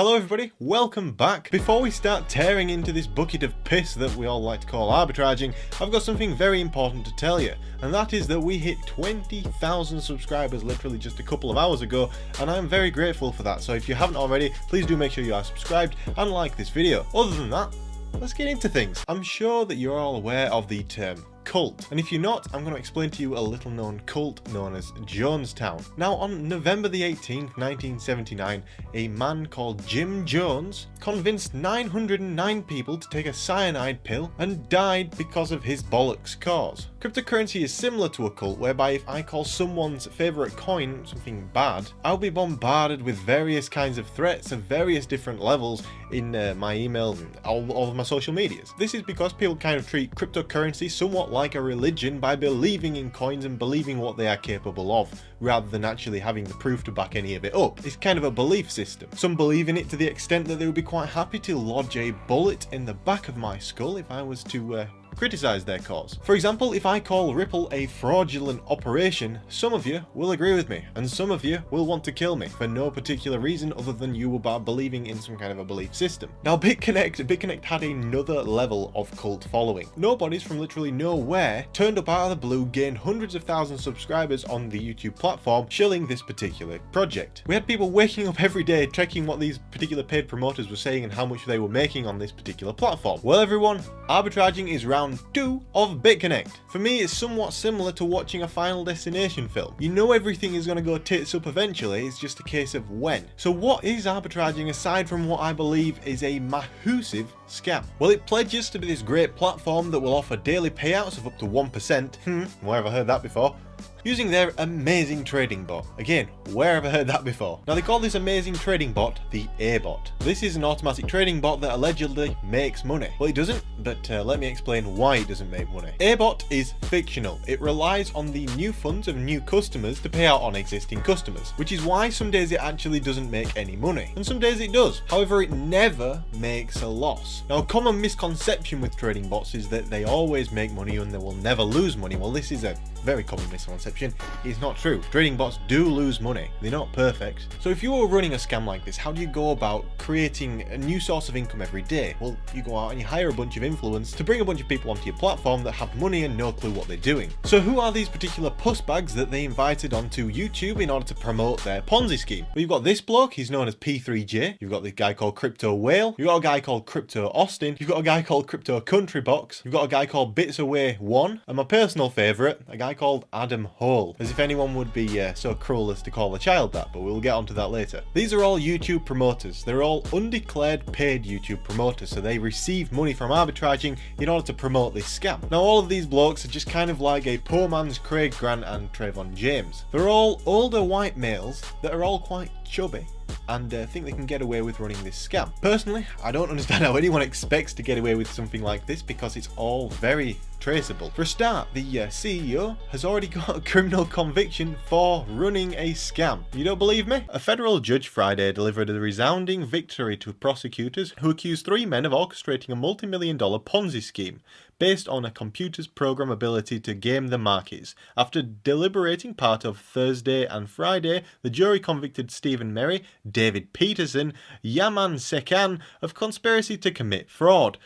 Hello everybody, welcome back. Before we start tearing into this bucket of piss that we all like to call arbitraging, I've got something very important to tell you, and that is that we hit 20,000 subscribers literally just a couple of hours ago, and I'm very grateful for that. So if you haven't already, please do make sure you are subscribed and like this video. Other than that, let's get into things. I'm sure that you're all aware of the term cult, and if you're not, I'm going to explain to you a little known cult known as Jonestown. Now, on November the 18th, 1979, a man called Jim Jones convinced 909 people to take a cyanide pill and died because of his bollocks cause. Cryptocurrency is similar to a cult, whereby if I call someone's favourite coin something bad, I'll be bombarded with various kinds of threats of various different levels in my email and all of my social medias. This is because people kind of treat cryptocurrency somewhat like a religion by believing in coins and believing what they are capable of, rather than actually having the proof to back any of it up. It's kind of a belief system. Some believe in it to the extent that they would be quite happy to lodge a bullet in the back of my skull if I was to criticize their cause. For example, if I call Ripple a fraudulent operation, some of you will agree with me, and some of you will want to kill me for no particular reason other than you are believing in some kind of a belief system. Now, BitConnect had another level of cult following. Nobodies from literally nowhere turned up out of the blue, gained hundreds of thousands of subscribers on the YouTube platform, shilling this particular project. We had people waking up every day checking what these particular paid promoters were saying and how much they were making on this particular platform. Well everyone, arbitraging is round 2 of BitConnect. For me, it's somewhat similar to watching a Final Destination film. You know everything is going to go tits up eventually, it's just a case of when. So what is arbitraging aside from what I believe is a massive scam? Well, it pledges to be this great platform that will offer daily payouts of up to 1%. Where have I heard that before? Using their amazing trading bot. Again, where have I heard that before? Now, they call this amazing trading bot the A-bot. This is an automatic trading bot that allegedly makes money. Well, it doesn't, but let me explain why it doesn't make money. A-bot is fictional. It relies on the new funds of new customers to pay out on existing customers, which is why some days it actually doesn't make any money, and some days it does. However, it never makes a loss. Now, a common misconception with trading bots is that they always make money and they will never lose money. Well, this is a very common misconception. It's not true. Trading bots do lose money. They're not perfect. So if you were running a scam like this, how do you go about creating a new source of income every day? Well, you go out and you hire a bunch of influencers to bring a bunch of people onto your platform that have money and no clue what they're doing. So who are these particular pussbags that they invited onto YouTube in order to promote their Ponzi scheme? Well, you've got this bloke, he's known as P3J. You've got this guy called Crypto Whale. You've got a guy called Crypto Austin. You've got a guy called Crypto Country Box. You've got a guy called Bits Away 1. And my personal favourite, a guy called Adam Hole. As if anyone would be so cruel as to call a child that, but we'll get onto that later. These are all YouTube promoters. They're all undeclared paid YouTube promoters, so they receive money from arbitraging in order to promote this scam. Now, all of these blokes are just kind of like a poor man's Craig Grant and Trayvon James. They're all older white males that are all quite chubby and think they can get away with running this scam. Personally, I don't understand how anyone expects to get away with something like this because it's all very traceable. For a start, the CEO has already got a criminal conviction for running a scam. You don't believe me? A federal judge Friday delivered a resounding victory to prosecutors who accused 3 men of orchestrating a multi-million-dollar Ponzi scheme based on a computer's programmability to game the markets. After deliberating part of Thursday and Friday, the jury convicted Stephen Merry, David Peterson, Yaman Sekan of conspiracy to commit fraud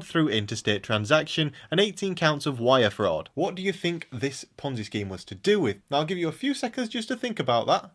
through interstate transaction, and 18 counts of wire fraud. What do you think this Ponzi scheme was to do with? Now, I'll give you a few seconds just to think about that.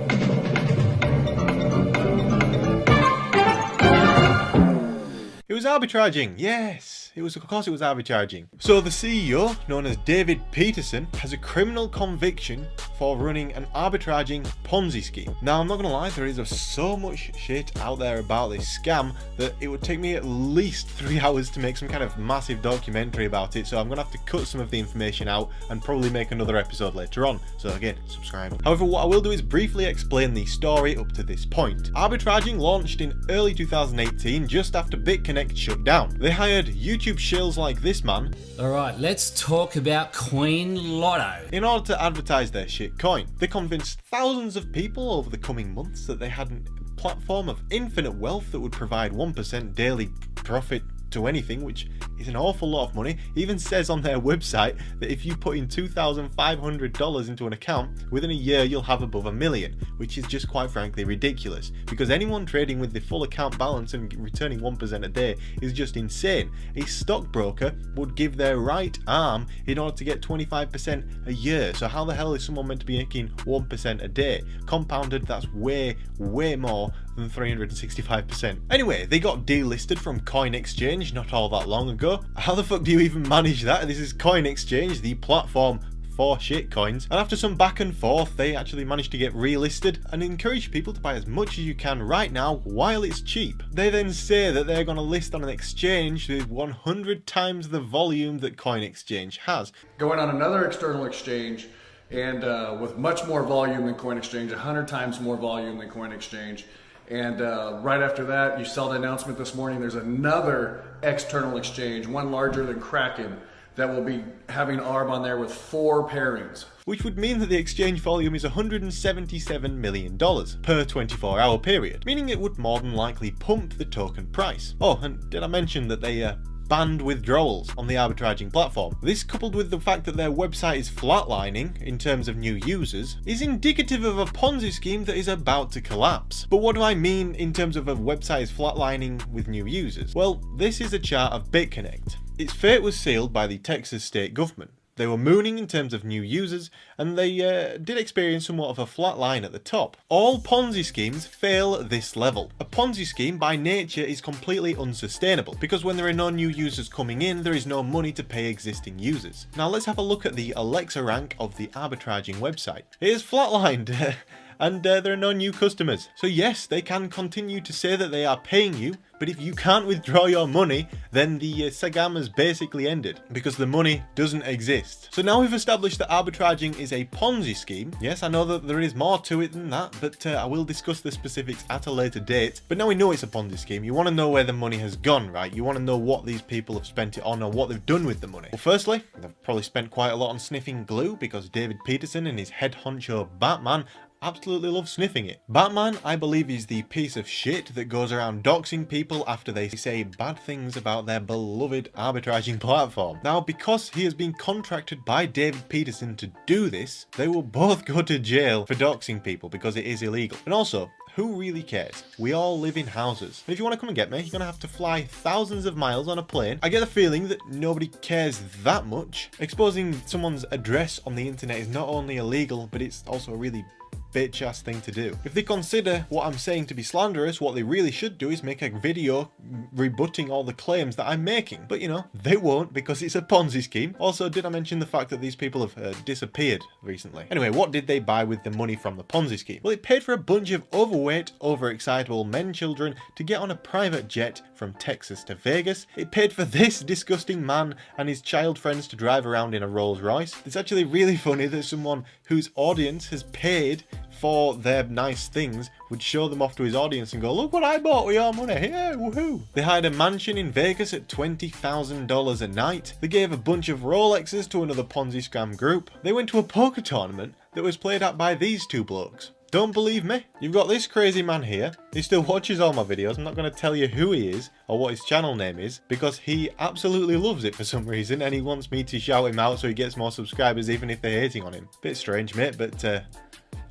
It was arbitraging, yes. Of course it was arbitraging. So the CEO, known as David Peterson, has a criminal conviction for running an arbitraging Ponzi scheme. Now, I'm not gonna lie, there is so much shit out there about this scam that it would take me at least 3 hours to make some kind of massive documentary about it, so I'm gonna have to cut some of the information out and probably make another episode later on. So again, subscribe. However, what I will do is briefly explain the story up to this point. Arbitraging launched in early 2018, just after BitConnect shut down. They hired YouTube shills like this man. Alright, let's talk about Coin Lotto. In order to advertise their shit coin. They convinced thousands of people over the coming months that they had a platform of infinite wealth that would provide 1% daily profit to anything, which It's an awful lot of money. It even says on their website that if you put in $2,500 into an account, within a year you'll have above $1 million, which is just quite frankly ridiculous, because anyone trading with the full account balance and returning 1% a day is just insane. A stockbroker would give their right arm in order to get 25% a year. So how the hell is someone meant to be making 1% a day? Compounded, that's way more than 365%. Anyway, they got delisted from Coin Exchange not all that long ago. How the fuck do you even manage that? This is Coin Exchange, the platform for shitcoins, and after some back and forth they actually managed to get relisted and encourage people to buy as much as you can right now while it's cheap. They then say that they're going to list on an exchange with 100 times the volume that Coin Exchange has. Going on another external exchange and with much more volume than Coin Exchange, 100 times more volume than Coin Exchange. And right after that, you saw the announcement this morning, there's another external exchange, one larger than Kraken, that will be having ARB on there with 4 pairings. Which would mean that the exchange volume is $177 million per 24-hour period, meaning it would more than likely pump the token price. Oh, and did I mention that they banned withdrawals on the arbitraging platform? This, coupled with the fact that their website is flatlining in terms of new users, is indicative of a Ponzi scheme that is about to collapse. But what do I mean in terms of a website is flatlining with new users? Well, this is a chart of BitConnect. Its fate was sealed by the Texas state government. They were mooning in terms of new users, and they did experience somewhat of a flat line at the top. All Ponzi schemes fail at this level. A Ponzi scheme by nature is completely unsustainable, because when there are no new users coming in, there is no money to pay existing users. Now let's have a look at the Alexa rank of the arbitraging website. It is flatlined. And there are no new customers. So yes, they can continue to say that they are paying you, but if you can't withdraw your money, then the Sagam has basically ended, because the money doesn't exist. So now we've established that arbitraging is a Ponzi scheme. Yes, I know that there is more to it than that, but I will discuss the specifics at a later date. But now we know it's a Ponzi scheme, you want to know where the money has gone, right? You want to know what these people have spent it on or what they've done with the money. Well, firstly, they've probably spent quite a lot on sniffing glue, because David Peterson and his head honcho Batman absolutely love sniffing it. Batman, I believe, is the piece of shit that goes around doxing people after they say bad things about their beloved arbitraging platform. Now, because he has been contracted by David Peterson to do this, they will both go to jail for doxing people because it is illegal. And also, who really cares? We all live in houses. And if you want to come and get me, you're going to have to fly thousands of miles on a plane. I get the feeling that nobody cares that much. Exposing someone's address on the internet is not only illegal, but it's also a really bitch ass thing to do. If they consider what I'm saying to be slanderous, what they really should do is make a video rebutting all the claims that I'm making. But you know, they won't, because it's a Ponzi scheme. Also, did I mention the fact that these people have disappeared recently? Anyway, what did they buy with the money from the Ponzi scheme? Well, it paid for a bunch of overweight, overexcitable men children to get on a private jet from Texas to Vegas. It paid for this disgusting man and his child friends to drive around in a Rolls Royce. It's actually really funny that someone whose audience has paid for their nice things would show them off to his audience and go, look what I bought with your money, yeah, woohoo. They hired a mansion in Vegas at $20,000 a night. They gave a bunch of Rolexes to another Ponzi scam group. They went to a poker tournament that was played at by these two blokes. Don't believe me? You've got this crazy man here. He still watches all my videos. I'm not going to tell you who he is or what his channel name is, because he absolutely loves it for some reason, and he wants me to shout him out so he gets more subscribers even if they're hating on him. Bit strange, mate, but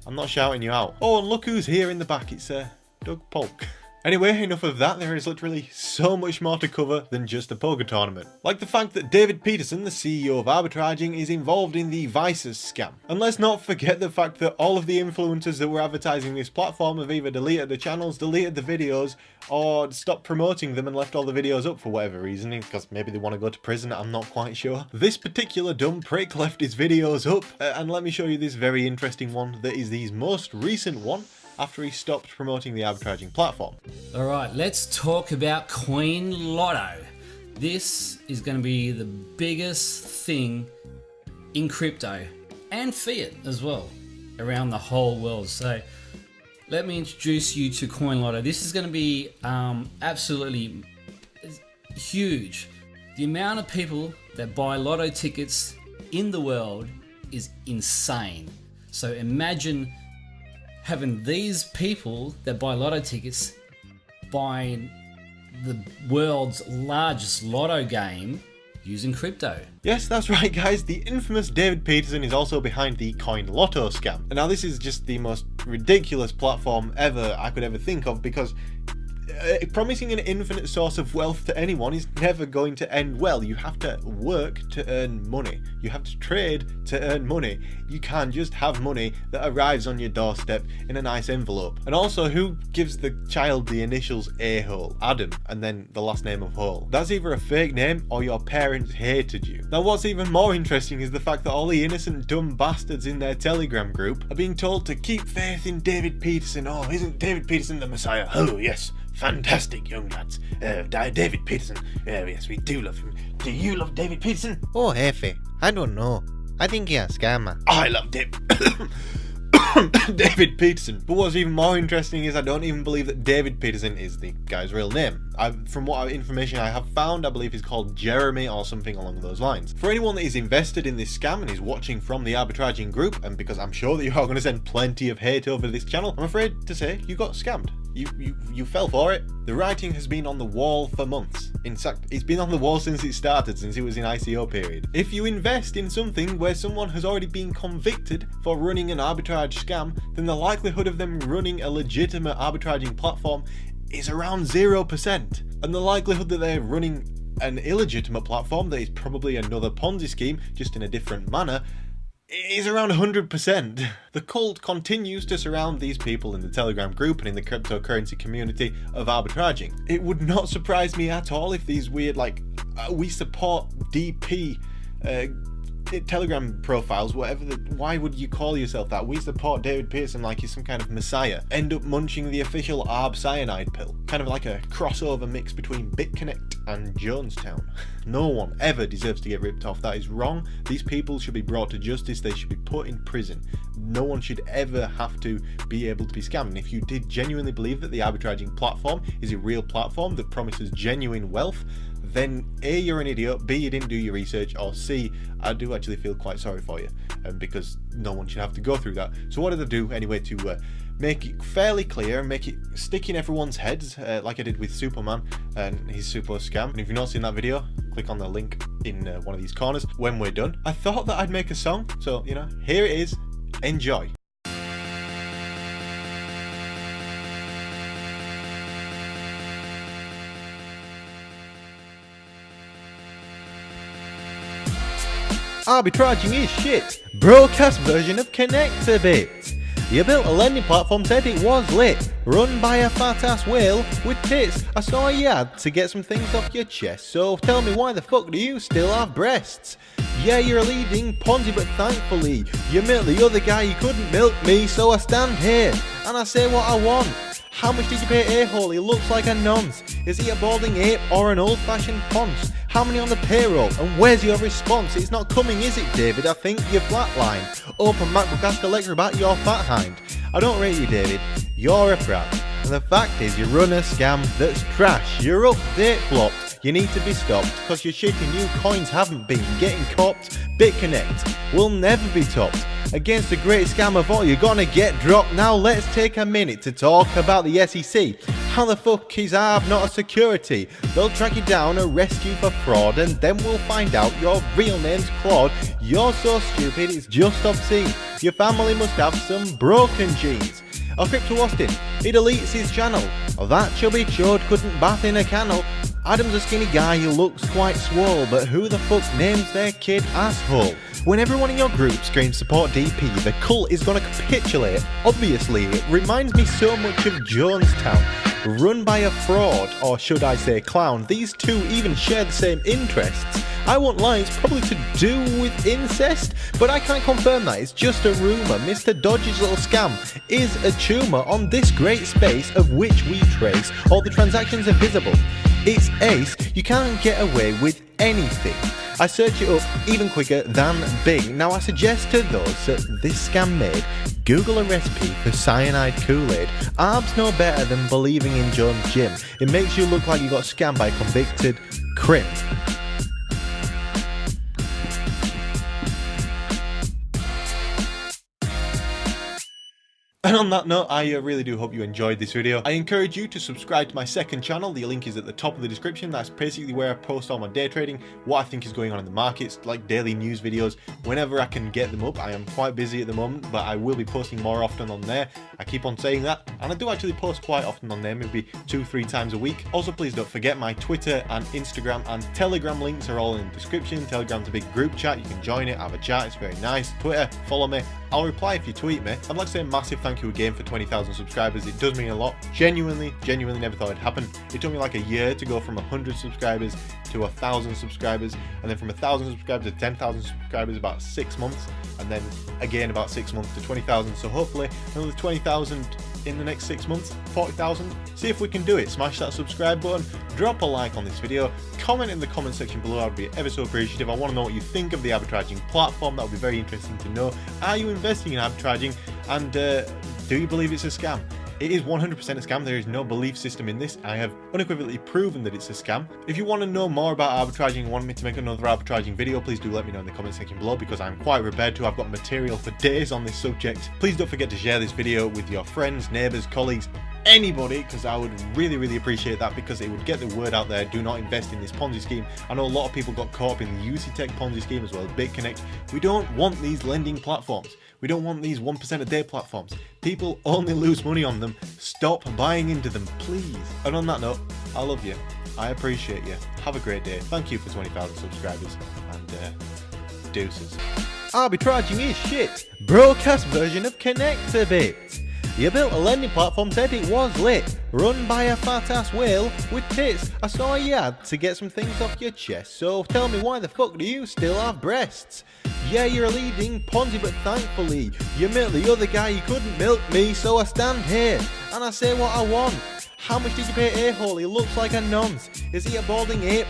I'm not shouting you out. Oh, and look who's here in the back. It's Doug Polk. Anyway, enough of that. There is literally so much more to cover than just a poker tournament. Like the fact that David Peterson, the CEO of arbitraging, is involved in the Vices scam. And let's not forget the fact that all of the influencers that were advertising this platform have either deleted the channels, deleted the videos, or stopped promoting them and left all the videos up for whatever reason, because maybe they want to go to prison, I'm not quite sure. This particular dumb prick left his videos up, and let me show you this very interesting one that is his most recent one, after he stopped promoting the arbitraging platform. Alright, let's talk about Coin Lotto. This is going to be the biggest thing in crypto and fiat as well around the whole world. So let me introduce you to Coin Lotto. This is going to be absolutely huge. The amount of people that buy lotto tickets in the world is insane. So imagine having these people that buy lotto tickets buying the world's largest lotto game using crypto. Yes, that's right guys, the infamous David Peterson is also behind the Coin Lotto scam. And now this is just the most ridiculous platform ever I could ever think of, because promising an infinite source of wealth to anyone is never going to end well. You have to work to earn money. You have to trade to earn money. You can't just have money that arrives on your doorstep in a nice envelope. And also, who gives the child the initials A-hole? Adam, and then the last name of Hole. That's either a fake name or your parents hated you. Now what's even more interesting is the fact that all the innocent dumb bastards in their Telegram group are being told to keep faith in David Peterson. Oh, isn't David Peterson the Messiah? Oh yes. Fantastic, young lads. David Peterson. Yes, we do love him. Do you love David Peterson? Oh, Jefe, I don't know. I think you're a scammer. I love David Peterson. But what's even more interesting is I don't even believe that David Peterson is the guy's real name. From what information I have found, I believe he's called Jeremy or something along those lines. For anyone that is invested in this scam and is watching from the arbitraging group, and because I'm sure that you are going to send plenty of hate over this channel, I'm afraid to say you got scammed. You fell for it. The writing has been on the wall for months. In fact, it's been on the wall since it started, since it was in ICO period. If you invest in something where someone has already been convicted for running an arbitrage scam, then the likelihood of them running a legitimate arbitraging platform is around 0%. And the likelihood that they're running an illegitimate platform that is probably another Ponzi scheme, just in a different manner, is around 100%. The cult continues to surround these people in the Telegram group and in the cryptocurrency community of arbitraging. It would not surprise me at all if these weird, we support DP Telegram profiles, whatever why would you call yourself that? We support David Peterson like he's some kind of messiah. End up munching the official ARB cyanide pill. Kind of like a crossover mix between BitConnect and Jonestown. No one ever deserves to get ripped off. That is wrong. These people should be brought to justice. They should be put in prison. No one should ever have to be able to be scammed. And if you did genuinely believe that the arbitraging platform is a real platform that promises genuine wealth, then A, you're an idiot, B, you didn't do your research, or C, I do actually feel quite sorry for you, because no one should have to go through that. So what did I do anyway to make it fairly clear and make it stick in everyone's heads, like I did with Superman and his super scam? And if you've not seen that video, click on the link in one of these corners when we're done. I thought that I'd make a song, so here it is, enjoy. Arbitraging is shit. Broadcast version of Connect-a-Bit. You built a lending platform, said it was lit. Run by a fat ass whale with tits. I saw you had to get some things off your chest. So tell me, why the fuck do you still have breasts? Yeah, you're a leading Ponzi, but thankfully you milked the other guy, you couldn't milk me. So I stand here and I say what I want. How much did you pay A-hole? He looks like a nonce. Is he a balding ape or an old-fashioned ponce? How many on the payroll? And where's your response? It's not coming, is it, David? I think you're flatlined. Open MacBook, ask Alexa about your fat hind. I don't rate you, David. You're a prat. And the fact is, you run a scam that's trash. Your update flopped. You need to be stopped, because your shitty new coins haven't been getting copped. BitConnect will never be topped. Against the greatest scam of all, you're gonna get dropped. Now let's take a minute to talk about the SEC. How the fuck is ARB not a security? They'll track you down, arrest you for fraud, and then we'll find out your real name's Claude. You're so stupid, it's just obscene. Your family must have some broken genes. Or Crypto Austin, he deletes his channel. That chubby chode couldn't bath in a canal. Adam's a skinny guy who looks quite swole, but who the fuck names their kid asshole? When everyone in your group screams support DP, the cult is gonna capitulate. Obviously, it reminds me so much of Jonestown, run by a fraud, or should I say clown. These two even share the same interests. I won't lie, it's probably to do with incest, but I can't confirm that, it's just a rumour. Mr. Dodge's little scam is a tumour on this great space of which we trace. All the transactions are visible. It's ace, you can't get away with anything. I search it up even quicker than Bing. Now I suggest to those that this scam made, Google a recipe for cyanide Kool-Aid. ARB's no better than believing in Jones' gym. It makes you look like you got scammed by a convicted crimp. And on that note, I really do hope you enjoyed this video. I encourage you to subscribe to my second channel. The link is at the top of the description. That's basically where I post all my day trading, what I think is going on in the markets, like daily news videos, whenever I can get them up. I am quite busy at the moment, but I will be posting more often on there. I keep on saying that, and I do actually post quite often on there, maybe 2-3 times a week. Also, please don't forget my Twitter and Instagram and Telegram links are all in the description. Telegram's a big group chat. You can join it, have a chat. It's very nice. Twitter, follow me. I'll reply if you tweet me. I'd like to say a massive thank you again for 20,000 subscribers. It does mean a lot. Genuinely never thought it'd happen. It took me like a year to go from 100 subscribers to 1,000 subscribers, and then from 1,000 subscribers to 10,000 subscribers about 6 months, and then again about 6 months to 20,000. So hopefully another 20,000 in the next 6 months, 40,000. See if we can do it. Smash that subscribe button, drop a like on this video, comment in the comment section below. I'd be ever so appreciative. I want to know what you think of the arbitraging platform. That would be very interesting to know. Are you investing in arbitraging, and do you believe it's a scam? It is 100% a scam. There is no belief system in this. I have unequivocally proven that it's a scam. If you want to know more about arbitraging and want me to make another arbitraging video, please do let me know in the comment section below, because I'm quite prepared to. I've got material for days on this subject. Please don't forget to share this video with your friends, neighbours, colleagues, anybody, because I would really appreciate that, because it would get the word out there. Do not invest in this Ponzi scheme. I know a lot of people got caught up in the UC Tech Ponzi scheme as well as BitConnect. We don't want these lending platforms. We don't want these 1% a day platforms. People only lose money on them. Stop buying into them, please. And on that note, I love you. I appreciate you. Have a great day. Thank you for 20,000 subscribers. And deuces. Arbitraging is shit. Broadcast version of Connect-a-Bit. You built a lending platform, said it was lit. Run by a fat ass whale with tits. I saw you had to get some things off your chest. So tell me, why the fuck do you still have breasts? Yeah, you're a leading Ponzi, but thankfully you milked the other guy. You couldn't milk me, so I stand here and I say what I want. How much did you pay A-hole? He looks like a nonce. Is he a balding ape?